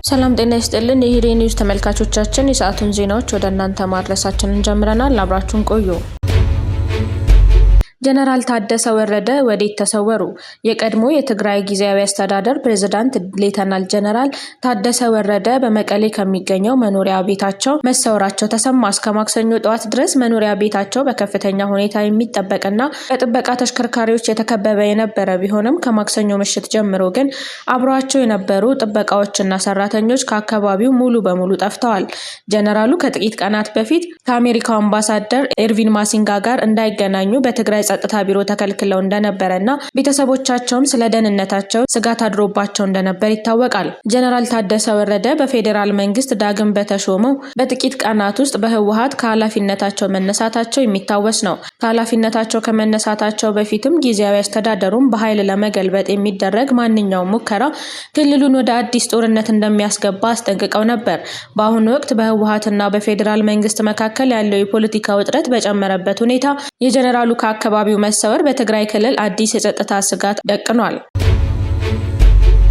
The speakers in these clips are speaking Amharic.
ሰላም ጤና ይስጥልን የሂሬ ኒውስ ተመልካቾቻችን የሰዓቱን ዜናዎች ወደ እናንተ ማድረሳችንን ጀምረናል። አብራችሁን ቆዩ። ጀነራል ታደሰ ወረደ ወዴት ተሰወሩ? የቀድሞ የትግራይ ጊዜያዊ አስተዳደር ፕሬዝዳንት ሌተናል ጀነራል ታደሰ ወረደ በመቀሌ ከሚገኘው መኖሪያ ቤታቸው መሰወራቸው ተሰማ። እስከ ማክሰኞ ጠዋት ድረስ መኖሪያ ቤታቸው በከፍተኛ ሁኔታ የሚጠበቅና በጥበቃ ተሽከርካሪዎች የተከበበ የነበረ ቢሆንም ከማክሰኞ ምሽት ጀምሮ ግን አብረዋቸው የነበሩ ጥበቃዎችና ሰራተኞች ከአካባቢው ሙሉ በሙሉ ጠፍተዋል። ጀነራሉ ከጥቂት ቀናት በፊት ከአሜሪካው አምባሳደር ኤርቪን ማሲንጋ ጋር እንዳይገናኙ በትግራይ ጸጥታ ቢሮ ተከልክለው እንደነበረና ቤተሰቦቻቸውም ስለ ደህንነታቸው ስጋት አድሮባቸው እንደነበር ይታወቃል። ጀነራል ታደሰ ወረደ በፌዴራል መንግስት ዳግም በተሾመው በጥቂት ቀናት ውስጥ በህወሓት ከኃላፊነታቸው መነሳታቸው የሚታወስ ነው። ከኃላፊነታቸው ከመነሳታቸው በፊትም ጊዜያዊ አስተዳደሩን በኃይል ለመገልበጥ የሚደረግ ማንኛውም ሙከራ ክልሉን ወደ አዲስ ጦርነት እንደሚያስገባ አስጠንቅቀው ነበር። በአሁኑ ወቅት በህወሓትና በፌዴራል መንግስት መካከል ያለው የፖለቲካ ውጥረት በጨመረበት ሁኔታ የጀነራሉ ከአካባቢው መሰወር በትግራይ ክልል አዲስ የጸጥታ ስጋት ደቅኗል።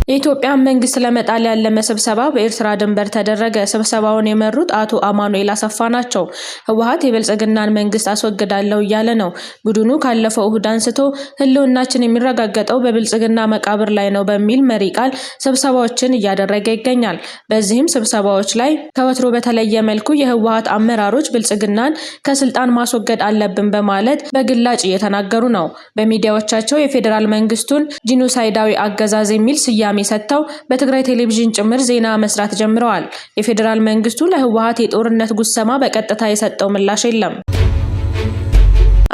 የኢትዮጵያ መንግስት ለመጣል ያለመ ስብሰባ በኤርትራ ድንበር ተደረገ። ስብሰባውን የመሩት አቶ አማኑኤል አሰፋ ናቸው። ህወሓት የብልጽግናን መንግስት አስወግዳለሁ እያለ ነው። ቡድኑ ካለፈው እሁድ አንስቶ ህልውናችን የሚረጋገጠው በብልጽግና መቃብር ላይ ነው በሚል መሪ ቃል ስብሰባዎችን እያደረገ ይገኛል። በዚህም ስብሰባዎች ላይ ከወትሮ በተለየ መልኩ የህወሓት አመራሮች ብልጽግናን ከስልጣን ማስወገድ አለብን በማለት በግላጭ እየተናገሩ ነው። በሚዲያዎቻቸው የፌዴራል መንግስቱን ጂኖሳይዳዊ አገዛዝ የሚል ስያሜ ሰጥተው በትግራይ ቴሌቪዥን ጭምር ዜና መስራት ጀምረዋል። የፌዴራል መንግስቱ ለህወሓት የጦርነት ጉሰማ በቀጥታ የሰጠው ምላሽ የለም።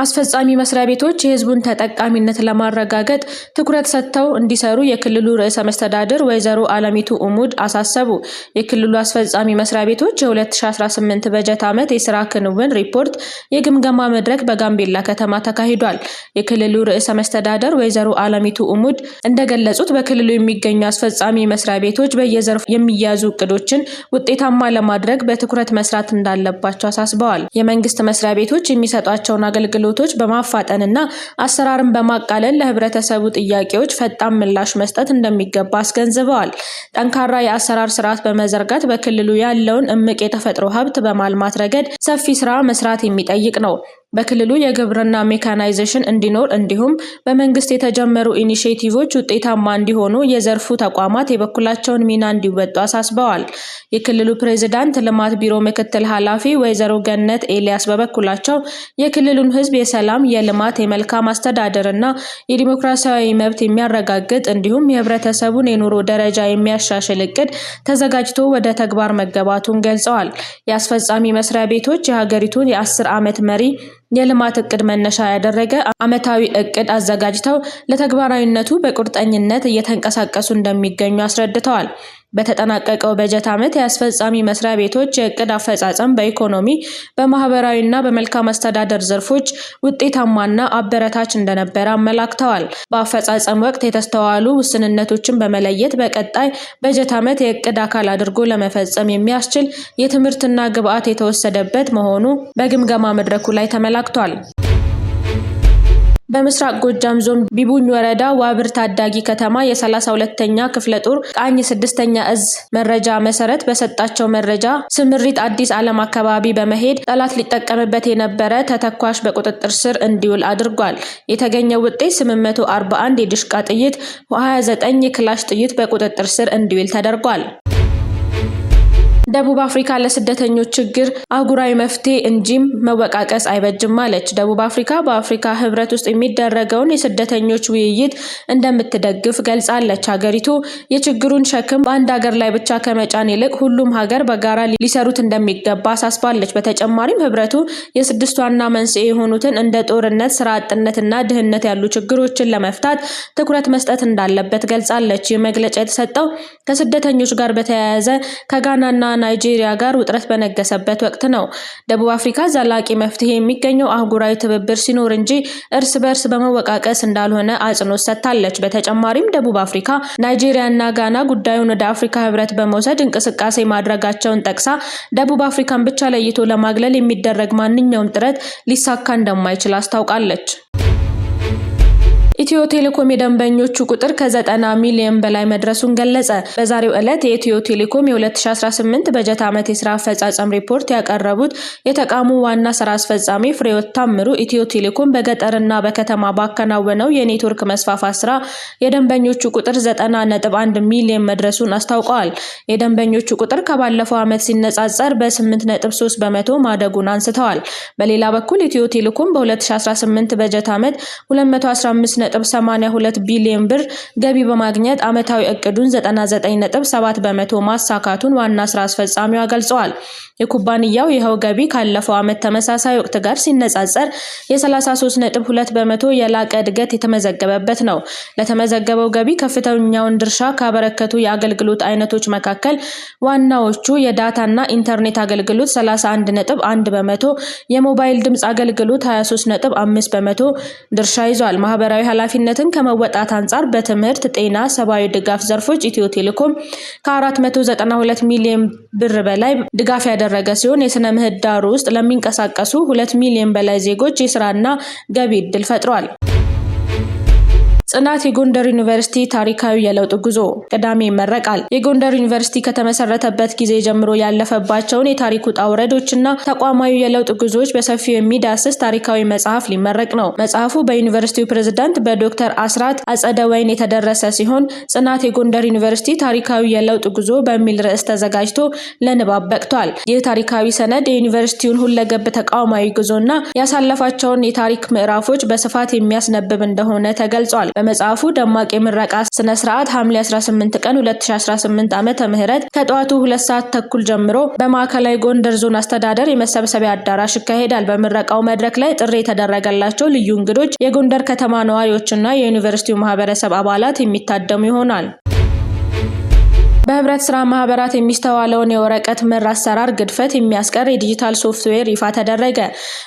አስፈጻሚ መስሪያ ቤቶች የህዝቡን ተጠቃሚነት ለማረጋገጥ ትኩረት ሰጥተው እንዲሰሩ የክልሉ ርዕሰ መስተዳድር ወይዘሮ አለሚቱ ኡሙድ አሳሰቡ። የክልሉ አስፈጻሚ መስሪያ ቤቶች የ2018 በጀት ዓመት የስራ ክንውን ሪፖርት የግምገማ መድረክ በጋምቤላ ከተማ ተካሂዷል። የክልሉ ርዕሰ መስተዳድር ወይዘሮ አለሚቱ ኡሙድ እንደገለጹት በክልሉ የሚገኙ አስፈጻሚ መስሪያ ቤቶች በየዘርፉ የሚያዙ እቅዶችን ውጤታማ ለማድረግ በትኩረት መስራት እንዳለባቸው አሳስበዋል። የመንግስት መስሪያ ቤቶች የሚሰጧቸውን አገልግሎቶች በማፋጠንና አሰራርን በማቃለል ለህብረተሰቡ ጥያቄዎች ፈጣን ምላሽ መስጠት እንደሚገባ አስገንዝበዋል። ጠንካራ የአሰራር ስርዓት በመዘርጋት በክልሉ ያለውን እምቅ የተፈጥሮ ሀብት በማልማት ረገድ ሰፊ ስራ መስራት የሚጠይቅ ነው። በክልሉ የግብርና ሜካናይዜሽን እንዲኖር እንዲሁም በመንግስት የተጀመሩ ኢኒሼቲቮች ውጤታማ እንዲሆኑ የዘርፉ ተቋማት የበኩላቸውን ሚና እንዲወጡ አሳስበዋል። የክልሉ ፕሬዝዳንት ልማት ቢሮ ምክትል ኃላፊ ወይዘሮ ገነት ኤልያስ በበኩላቸው የክልሉን ህዝብ የሰላም፣ የልማት፣ የመልካም አስተዳደርና የዲሞክራሲያዊ መብት የሚያረጋግጥ እንዲሁም የህብረተሰቡን የኑሮ ደረጃ የሚያሻሽል እቅድ ተዘጋጅቶ ወደ ተግባር መገባቱን ገልጸዋል። የአስፈጻሚ መስሪያ ቤቶች የሀገሪቱን የ10 ዓመት መሪ የልማት እቅድ መነሻ ያደረገ ዓመታዊ እቅድ አዘጋጅተው ለተግባራዊነቱ በቁርጠኝነት እየተንቀሳቀሱ እንደሚገኙ አስረድተዋል። በተጠናቀቀው በጀት ዓመት የአስፈጻሚ መስሪያ ቤቶች የእቅድ አፈጻጸም በኢኮኖሚ፣ በማህበራዊና በመልካም አስተዳደር ዘርፎች ውጤታማና አበረታች እንደነበረ አመላክተዋል። በአፈጻጸም ወቅት የተስተዋሉ ውስንነቶችን በመለየት በቀጣይ በጀት ዓመት የእቅድ አካል አድርጎ ለመፈጸም የሚያስችል የትምህርትና ግብዓት የተወሰደበት መሆኑ በግምገማ መድረኩ ላይ ተመላክቷል። በምስራቅ ጎጃም ዞን ቢቡኝ ወረዳ ዋብር ታዳጊ ከተማ የ32ኛ ክፍለ ጦር ቃኝ 6ኛ እዝ መረጃ መሰረት በሰጣቸው መረጃ ስምሪት አዲስ ዓለም አካባቢ በመሄድ ጠላት ሊጠቀምበት የነበረ ተተኳሽ በቁጥጥር ስር እንዲውል አድርጓል። የተገኘው ውጤት 841 የድሽቃ ጥይት፣ 29 የክላሽ ጥይት በቁጥጥር ስር እንዲውል ተደርጓል። ደቡብ አፍሪካ ለስደተኞች ችግር አህጉራዊ መፍትሄ እንጂም መወቃቀስ አይበጅም አለች። ደቡብ አፍሪካ በአፍሪካ ህብረት ውስጥ የሚደረገውን የስደተኞች ውይይት እንደምትደግፍ ገልጻለች። ሀገሪቱ የችግሩን ሸክም በአንድ ሀገር ላይ ብቻ ከመጫን ይልቅ ሁሉም ሀገር በጋራ ሊሰሩት እንደሚገባ አሳስባለች። በተጨማሪም ህብረቱ የስድስት ዋና መንስኤ የሆኑትን እንደ ጦርነት፣ ስራ አጥነትና ድህነት ያሉ ችግሮችን ለመፍታት ትኩረት መስጠት እንዳለበት ገልጻለች። ይህ መግለጫ የተሰጠው ከስደተኞች ጋር በተያያዘ ከጋናና ናይጄሪያ ጋር ውጥረት በነገሰበት ወቅት ነው። ደቡብ አፍሪካ ዘላቂ መፍትሄ የሚገኘው አህጉራዊ ትብብር ሲኖር እንጂ እርስ በርስ በመወቃቀስ እንዳልሆነ አጽንኦት ሰጥታለች። በተጨማሪም ደቡብ አፍሪካ፣ ናይጄሪያ እና ጋና ጉዳዩን ወደ አፍሪካ ህብረት በመውሰድ እንቅስቃሴ ማድረጋቸውን ጠቅሳ ደቡብ አፍሪካን ብቻ ለይቶ ለማግለል የሚደረግ ማንኛውም ጥረት ሊሳካ እንደማይችል አስታውቃለች። ኢትዮ ቴሌኮም የደንበኞቹ ቁጥር ከ90 ሚሊዮን በላይ መድረሱን ገለጸ። በዛሬው ዕለት የኢትዮ ቴሌኮም የ2018 በጀት ዓመት የስራ አፈጻጸም ሪፖርት ያቀረቡት የተቋሙ ዋና ስራ አስፈጻሚ ፍሬሕይወት ታምሩ ኢትዮ ቴሌኮም በገጠርና በከተማ ባከናወነው የኔትወርክ መስፋፋት ስራ የደንበኞቹ ቁጥር 90.1 ሚሊዮን መድረሱን አስታውቀዋል። የደንበኞቹ ቁጥር ከባለፈው ዓመት ሲነጻጸር በ8.3 በመቶ ማደጉን አንስተዋል። በሌላ በኩል ኢትዮ ቴሌኮም በ2018 በጀት ዓመት 215.82 ቢሊዮን ብር ገቢ በማግኘት ዓመታዊ እቅዱን 99.7 በመቶ ማሳካቱን ዋና ስራ አስፈጻሚዋ ገልጸዋል። የኩባንያው ይኸው ገቢ ካለፈው ዓመት ተመሳሳይ ወቅት ጋር ሲነጻጸር የ33.2 በመቶ የላቀ እድገት የተመዘገበበት ነው። ለተመዘገበው ገቢ ከፍተኛውን ድርሻ ካበረከቱ የአገልግሎት አይነቶች መካከል ዋናዎቹ የዳታና ኢንተርኔት አገልግሎት 31.1 በመቶ፣ የሞባይል ድምጽ አገልግሎት 23.5 በመቶ ድርሻ ይዟል። ማህበራዊ ኃላፊነትን ከመወጣት አንጻር በትምህርት፣ ጤና፣ ሰብአዊ ድጋፍ ዘርፎች ኢትዮ ቴሌኮም ከ492 ሚሊዮን ብር በላይ ድጋፍ ያደረገ ሲሆን የስነ ምህዳሩ ውስጥ ለሚንቀሳቀሱ 2 ሚሊዮን በላይ ዜጎች የስራና ገቢ ዕድል ፈጥሯል። ጽናት የጎንደር ዩኒቨርሲቲ ታሪካዊ የለውጥ ጉዞ ቅዳሜ ይመረቃል። የጎንደር ዩኒቨርሲቲ ከተመሰረተበት ጊዜ ጀምሮ ያለፈባቸውን የታሪክ ውጣ ውረዶችና ተቋማዊ የለውጥ ጉዞዎች በሰፊው የሚዳስስ ታሪካዊ መጽሐፍ ሊመረቅ ነው። መጽሐፉ በዩኒቨርሲቲው ፕሬዝዳንት በዶክተር አስራት አጸደወይን የተደረሰ ሲሆን ጽናት የጎንደር ዩኒቨርሲቲ ታሪካዊ የለውጥ ጉዞ በሚል ርዕስ ተዘጋጅቶ ለንባብ በቅቷል። ይህ ታሪካዊ ሰነድ የዩኒቨርሲቲውን ሁለገብ ተቋማዊ ጉዞና ያሳለፋቸውን የታሪክ ምዕራፎች በስፋት የሚያስነብብ እንደሆነ ተገልጿል። በመጽሐፉ ደማቅ የምረቃ ስነ ስርዓት ሐምሌ 18 ቀን 2018 ዓ.ም ከጠዋቱ 2 ሰዓት ተኩል ጀምሮ በማዕከላዊ ጎንደር ዞን አስተዳደር የመሰብሰቢያ አዳራሽ ይካሄዳል። በምረቃው መድረክ ላይ ጥሪ የተደረገላቸው ልዩ እንግዶች፣ የጎንደር ከተማ ነዋሪዎችና የዩኒቨርሲቲው ማህበረሰብ አባላት የሚታደሙ ይሆናል። በህብረት ስራ ማህበራት የሚስተዋለውን የወረቀት መር አሰራር ግድፈት የሚያስቀር የዲጂታል ሶፍትዌር ይፋ ተደረገ።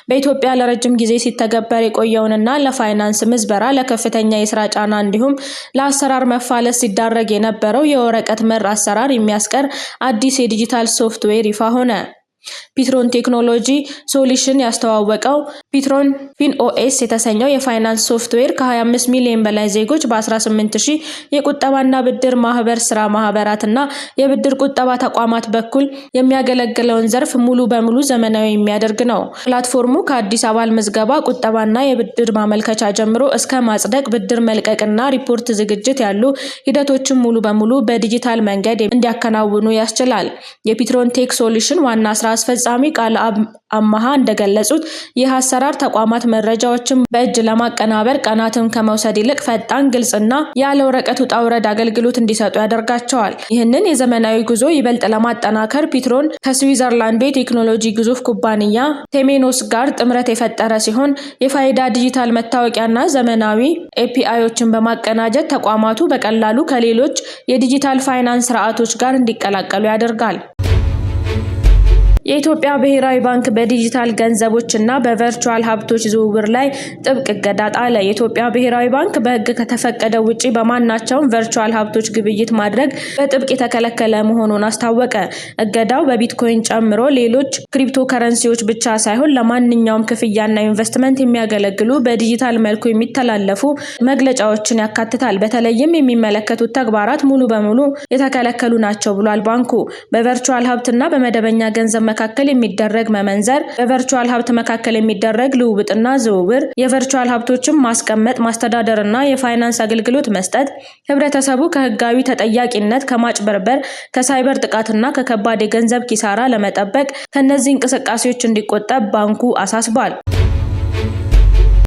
በኢትዮጵያ ለረጅም ጊዜ ሲተገበር የቆየውንና ለፋይናንስ ምዝበራ፣ ለከፍተኛ የስራ ጫና እንዲሁም ለአሰራር መፋለስ ሲዳረግ የነበረው የወረቀት መር አሰራር የሚያስቀር አዲስ የዲጂታል ሶፍትዌር ይፋ ሆነ። ፒትሮን ቴክኖሎጂ ሶሉሽን ያስተዋወቀው ፒትሮን ፊንኦኤስ የተሰኘው የፋይናንስ ሶፍትዌር ከ25 ሚሊዮን በላይ ዜጎች በ18000 የቁጠባና ብድር ማህበር ስራ ማህበራትና የብድር ቁጠባ ተቋማት በኩል የሚያገለግለውን ዘርፍ ሙሉ በሙሉ ዘመናዊ የሚያደርግ ነው። ፕላትፎርሙ ከአዲስ አባል ምዝገባ፣ ቁጠባና የብድር ማመልከቻ ጀምሮ እስከ ማጽደቅ፣ ብድር መልቀቅና ሪፖርት ዝግጅት ያሉ ሂደቶችን ሙሉ በሙሉ በዲጂታል መንገድ እንዲያከናውኑ ያስችላል። የፒትሮን ቴክ ሶሉሽን ዋና ስራ አስፈጻሚ ቃል አማሃ እንደገለጹት ይህ አሰራር ተቋማት መረጃዎችን በእጅ ለማቀናበር ቀናትን ከመውሰድ ይልቅ ፈጣን፣ ግልጽና ያለ ወረቀት ውጣ ውረድ አገልግሎት እንዲሰጡ ያደርጋቸዋል። ይህንን የዘመናዊ ጉዞ ይበልጥ ለማጠናከር ፒትሮን ከስዊዘርላንዱ የቴክኖሎጂ ግዙፍ ኩባንያ ቴሜኖስ ጋር ጥምረት የፈጠረ ሲሆን የፋይዳ ዲጂታል መታወቂያና ዘመናዊ ኤፒአይዎችን በማቀናጀት ተቋማቱ በቀላሉ ከሌሎች የዲጂታል ፋይናንስ ስርዓቶች ጋር እንዲቀላቀሉ ያደርጋል። የኢትዮጵያ ብሔራዊ ባንክ በዲጂታል ገንዘቦችና በቨርቹዋል ሀብቶች ዝውውር ላይ ጥብቅ እገዳ ጣለ። የኢትዮጵያ ብሔራዊ ባንክ በሕግ ከተፈቀደው ውጪ በማናቸውም ቨርቹዋል ሀብቶች ግብይት ማድረግ በጥብቅ የተከለከለ መሆኑን አስታወቀ። እገዳው በቢትኮይን ጨምሮ ሌሎች ክሪፕቶ ከረንሲዎች ብቻ ሳይሆን ለማንኛውም ክፍያና ኢንቨስትመንት የሚያገለግሉ በዲጂታል መልኩ የሚተላለፉ መግለጫዎችን ያካትታል። በተለይም የሚመለከቱት ተግባራት ሙሉ በሙሉ የተከለከሉ ናቸው ብሏል ባንኩ። በቨርቹዋል ሀብትና በመደበኛ ገንዘብ መካከል የሚደረግ መመንዘር፣ በቨርቹዋል ሀብት መካከል የሚደረግ ልውውጥና ዝውውር፣ የቨርቹዋል ሀብቶችን ማስቀመጥ፣ ማስተዳደርና የፋይናንስ አገልግሎት መስጠት፣ ህብረተሰቡ ከህጋዊ ተጠያቂነት፣ ከማጭበርበር፣ ከሳይበር ጥቃትና ከከባድ የገንዘብ ኪሳራ ለመጠበቅ ከነዚህ እንቅስቃሴዎች እንዲቆጠብ ባንኩ አሳስቧል።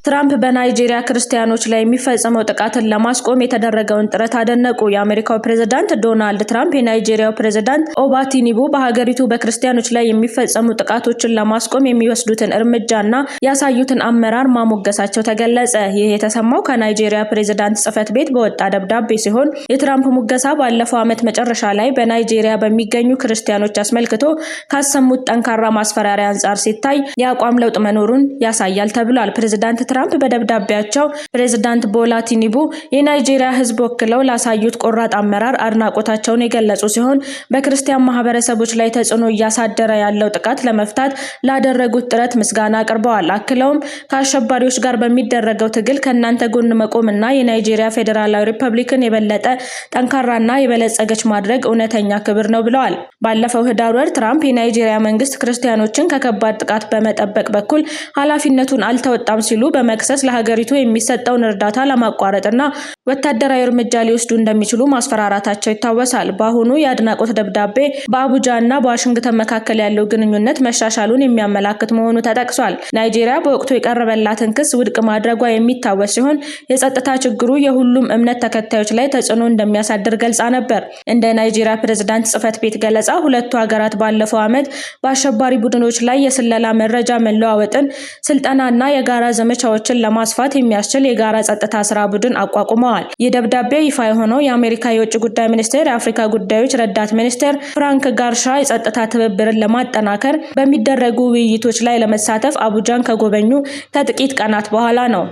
ትራምፕ በናይጄሪያ ክርስቲያኖች ላይ የሚፈጸመው ጥቃትን ለማስቆም የተደረገውን ጥረት አደነቁ። የአሜሪካው ፕሬዝዳንት ዶናልድ ትራምፕ የናይጄሪያው ፕሬዝዳንት ኦባ ቲኒቡ በሀገሪቱ በክርስቲያኖች ላይ የሚፈጸሙ ጥቃቶችን ለማስቆም የሚወስዱትን እርምጃና ያሳዩትን አመራር ማሞገሳቸው ተገለጸ። ይህ የተሰማው ከናይጄሪያ ፕሬዝዳንት ጽሕፈት ቤት በወጣ ደብዳቤ ሲሆን የትራምፕ ሙገሳ ባለፈው ዓመት መጨረሻ ላይ በናይጄሪያ በሚገኙ ክርስቲያኖች አስመልክቶ ካሰሙት ጠንካራ ማስፈራሪያ አንጻር ሲታይ የአቋም ለውጥ መኖሩን ያሳያል ተብሏል። ፕሬዝዳንት ትራምፕ በደብዳቤያቸው ፕሬዝዳንት ቦላ ቲኑቡ የናይጄሪያ ሕዝብ ወክለው ላሳዩት ቆራጥ አመራር አድናቆታቸውን የገለጹ ሲሆን በክርስቲያን ማህበረሰቦች ላይ ተጽዕኖ እያሳደረ ያለው ጥቃት ለመፍታት ላደረጉት ጥረት ምስጋና አቅርበዋል። አክለውም ከአሸባሪዎች ጋር በሚደረገው ትግል ከእናንተ ጎን መቆምና የናይጄሪያ ፌዴራላዊ ሪፐብሊክን የበለጠ ጠንካራና የበለጸገች ማድረግ እውነተኛ ክብር ነው ብለዋል። ባለፈው ህዳር ወር ትራምፕ የናይጄሪያ መንግስት ክርስቲያኖችን ከከባድ ጥቃት በመጠበቅ በኩል ኃላፊነቱን አልተወጣም ሲሉ በመክሰስ ለሀገሪቱ የሚሰጠውን እርዳታ ለማቋረጥና ወታደራዊ እርምጃ ሊወስዱ እንደሚችሉ ማስፈራራታቸው ይታወሳል። በአሁኑ የአድናቆት ደብዳቤ በአቡጃና በዋሽንግተን መካከል ያለው ግንኙነት መሻሻሉን የሚያመላክት መሆኑ ተጠቅሷል። ናይጄሪያ በወቅቱ የቀረበላትን ክስ ውድቅ ማድረጓ የሚታወስ ሲሆን የጸጥታ ችግሩ የሁሉም እምነት ተከታዮች ላይ ተጽዕኖ እንደሚያሳድር ገልጻ ነበር። እንደ ናይጄሪያ ፕሬዝዳንት ጽህፈት ቤት ገለጻ ሁለቱ ሀገራት ባለፈው ዓመት በአሸባሪ ቡድኖች ላይ የስለላ መረጃ መለዋወጥን፣ ስልጠናና የጋራ ዘመቻዎችን ለማስፋት የሚያስችል የጋራ ጸጥታ ስራ ቡድን አቋቁመዋል። ይህ ደብዳቤ ይፋ የሆነው የአሜሪካ የውጭ ጉዳይ ሚኒስቴር የአፍሪካ ጉዳዮች ረዳት ሚኒስቴር ፍራንክ ጋርሻ የጸጥታ ትብብርን ለማጠናከር በሚደረጉ ውይይቶች ላይ ለመሳተፍ አቡጃን ከጎበኙ ከጥቂት ቀናት በኋላ ነው።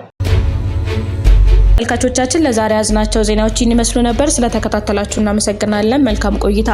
ተመልካቾቻችን ለዛሬ ያዝናቸው ዜናዎች ይመስሉ ነበር። ስለተከታተላችሁ እናመሰግናለን። መልካም ቆይታ።